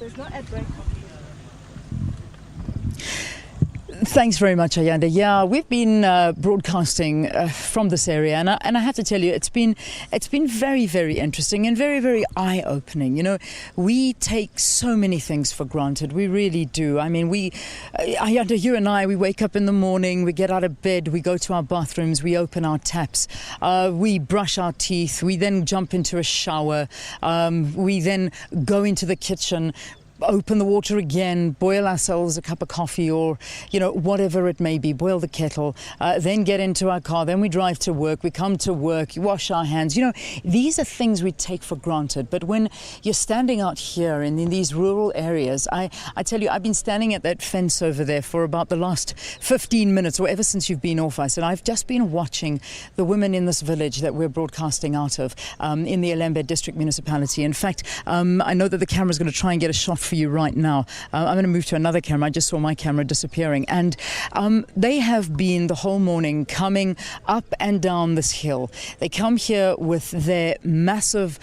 There's no ad break. Thanks very much, Ayanda. Yeah, we've been broadcasting from this area, and I have to tell you, it's been very, very interesting and very, very eye-opening. You know, we take so many things for granted. We really do. I mean, Ayanda, you and I, we wake up in the morning, we get out of bed, we go to our bathrooms, we open our taps, we brush our teeth, we then jump into a shower, we then go into the kitchen, open the water again, boil ourselves a cup of coffee or, you know, whatever it may be, boil the kettle, then get into our car, then we drive to work, we come to work, wash our hands. You know, these are things we take for granted. But when you're standing out here in these rural areas, I tell you, I've been standing at that fence over there for about the last 15 minutes, or ever since you've been off us, and I've just been watching the women in this village that we're broadcasting out of in the ILembe District Municipality. In fact, I know that the camera's going to try and get a shot for you right now. I'm going to move to another camera. I just saw my camera disappearing, and they have been the whole morning coming up and down this hill. They come here with their massive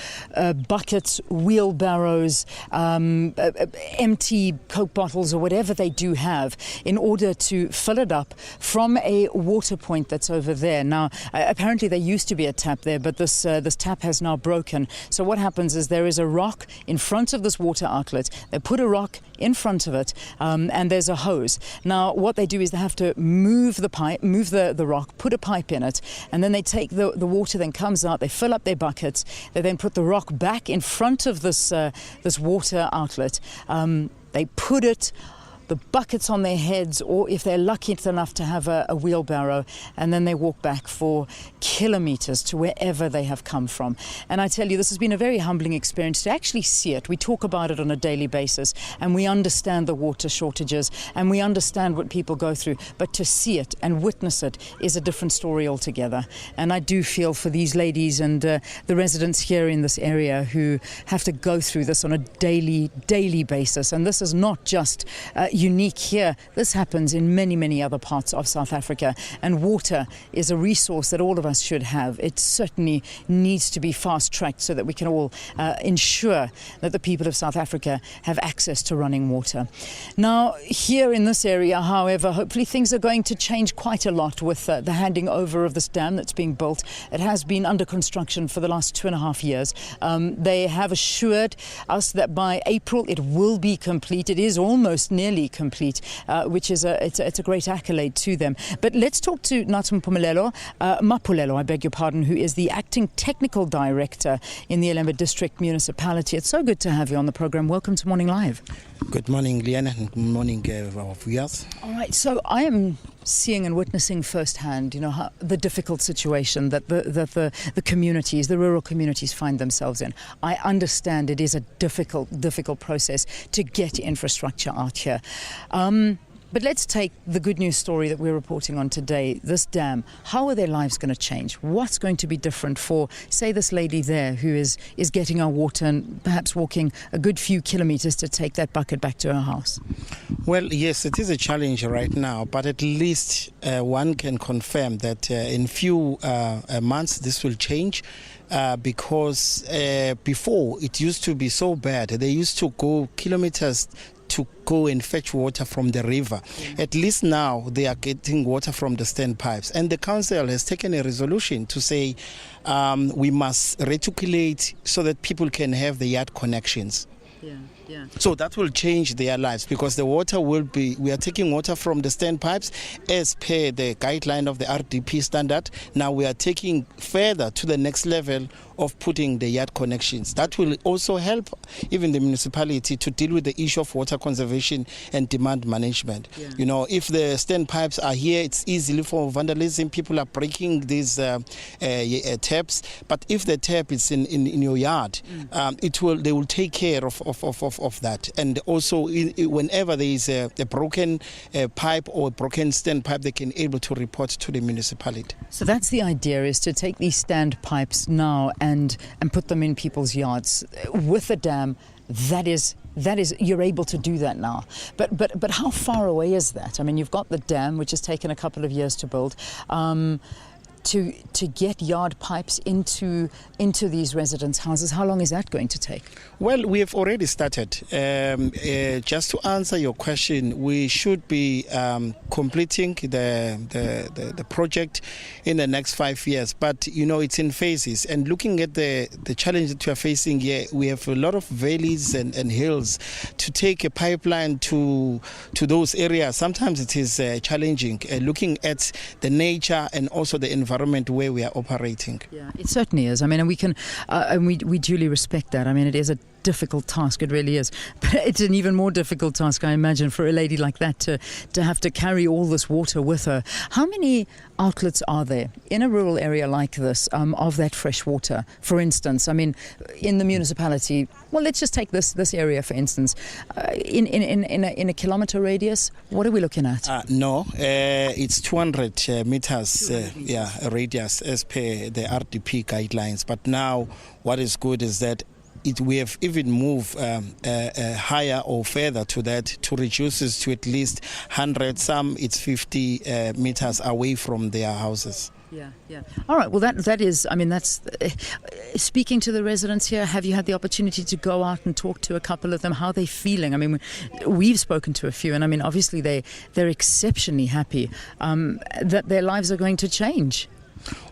buckets, wheelbarrows, empty Coke bottles or whatever they do have, in order to fill it up from a water point that's over there. Now, apparently there used to be a tap there, but this tap has now broken. So what happens is there is a rock in front of this water outlet. They put a rock in front of it, and there's a hose. Now, what they do is they have to move the pipe, move the rock, put a pipe in it, and then they take the water, then comes out, they fill up their buckets, they then put the rock back in front of this water outlet. They put the buckets on their heads, or if they're lucky enough to have a wheelbarrow, and then they walk back for kilometers to wherever they have come from. And I tell you, this has been a very humbling experience to actually see it. We talk about it on a daily basis, and we understand the water shortages, and we understand what people go through, but to see it and witness it is a different story altogether. And I do feel for these ladies and the residents here in this area who have to go through this on a daily basis. And this is not just unique here. This happens in many, many other parts of South Africa, and water is a resource that all of us should have. It certainly needs to be fast-tracked so that we can all ensure that the people of South Africa have access to running water. Now, here in this area, however, hopefully things are going to change quite a lot with the handing over of this dam that's being built. It has been under construction for the last 2.5 years. They have assured us that by April it will be complete. It is almost nearly complete, which is it's a great accolade to them. But let's talk to Notha Maphumulo, I beg your pardon, who is the acting technical director in the ILembe District Municipality. It's so good to have you on the program. Welcome to Morning Live. Good morning, Leanne, and good morning, our viewers. All right, so I am seeing and witnessing firsthand, you know, the difficult situation that the communities, the rural communities, find themselves in. I understand it is a difficult process to get infrastructure out here. But let's take the good news story that we're reporting on today, this dam. How are their lives going to change? What's going to be different for, say, this lady there who is getting our water and perhaps walking a good few kilometers to take that bucket back to her house? Well, yes, it is a challenge right now, but at least one can confirm that in few months this will change. Because before it used to be so bad, they used to go kilometers to go and fetch water from the river. At least now they are getting water from the standpipes, and the council has taken a resolution to say we must reticulate so that people can have the yard connections. Yeah. So that will change their lives, because the water will be, we are taking water from the standpipes as per the guideline of the RDP standard. Now we are taking further to the next level of putting the yard connections. That will also help even the municipality to deal with the issue of water conservation and demand management. Yeah. You know, if the standpipes are here, it's easily for vandalism. People are breaking these taps. But if the tap is in your yard, they will take care of that. And also, whenever there is a broken pipe or a broken standpipe, they can able to report to the municipality. So that's the idea, is to take these standpipes now and put them in people's yards. With the dam, that is you're able to do that now. But how far away is that? I mean, you've got the dam, which has taken a couple of years to build. to get yard pipes into these residents' houses? How long is that going to take? Well, we have already started. Just to answer your question, we should be completing the project in the next 5 years. But, you know, it's in phases. And looking at the challenge that we are facing here, we have a lot of valleys and hills. To take a pipeline to those areas, sometimes it is challenging. Looking at the nature and also the environment where we are operating. Yeah, it certainly is. I mean, and we can, and we duly respect that. I mean, it is a difficult task, it really is. But it's an even more difficult task, I imagine, for a lady like that to have to carry all this water with her. How many outlets are there in a rural area like this of that fresh water? For instance, I mean, in the municipality, well, let's just take this area for instance. In a kilometre radius, what are we looking at? No, it's 200 meters, radius as per the RDP guidelines. But now, what is good is that we have even moved higher or further to that to reduce it to at least 100. Some it's 50 meters away from their houses. Yeah. All right. Well, that is. I mean, that's speaking to the residents here. Have you had the opportunity to go out and talk to a couple of them? How are they feeling? I mean, we've spoken to a few, and I mean, obviously they're exceptionally happy that their lives are going to change.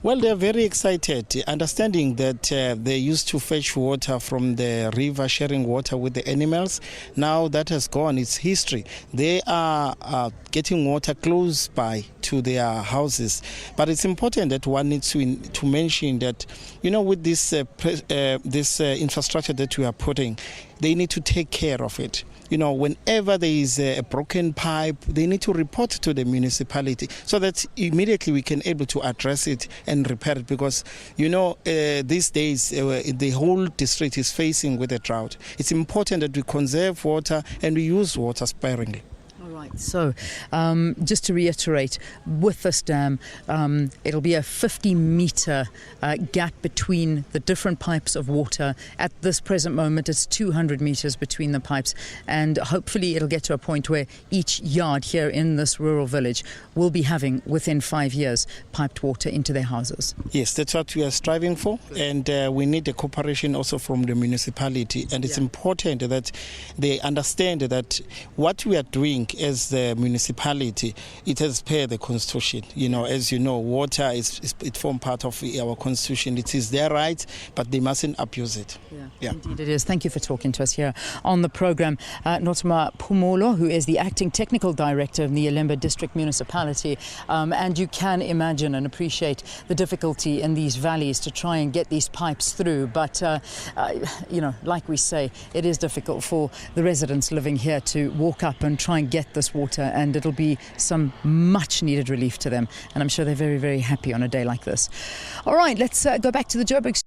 Well, they're very excited, understanding that they used to fetch water from the river, sharing water with the animals. Now that has gone, it's history. They are getting water close by to their houses. But it's important that one needs to mention that, you know, with this infrastructure that we are putting, they need to take care of it. You know, whenever there is a broken pipe, they need to report to the municipality so that immediately we can able to address it and repair it. Because, you know, these days the whole district is facing with a drought. It's important that we conserve water and we use water sparingly. So, just to reiterate, with this dam, it'll be a 50-metre gap between the different pipes of water. At this present moment, it's 200 metres between the pipes, and hopefully it'll get to a point where each yard here in this rural village will be having, within 5 years, piped water into their houses. Yes, that's what we are striving for, and we need the cooperation also from the municipality, and it's important that they understand that what we are doing as the municipality, it has per the constitution. You know, as you know, water it forms part of our constitution. It is their right, but they mustn't abuse it. Yeah, indeed it is. Thank you for talking to us here on the program. Notha Maphumulo, who is the acting technical director of the ILembe District Municipality, and you can imagine and appreciate the difficulty in these valleys to try and get these pipes through. But you know, like we say, it is difficult for the residents living here to walk up and try and get this water, and it'll be some much needed relief to them, and I'm sure they're very, very happy on a day like this. All right, let's go back to the Joburg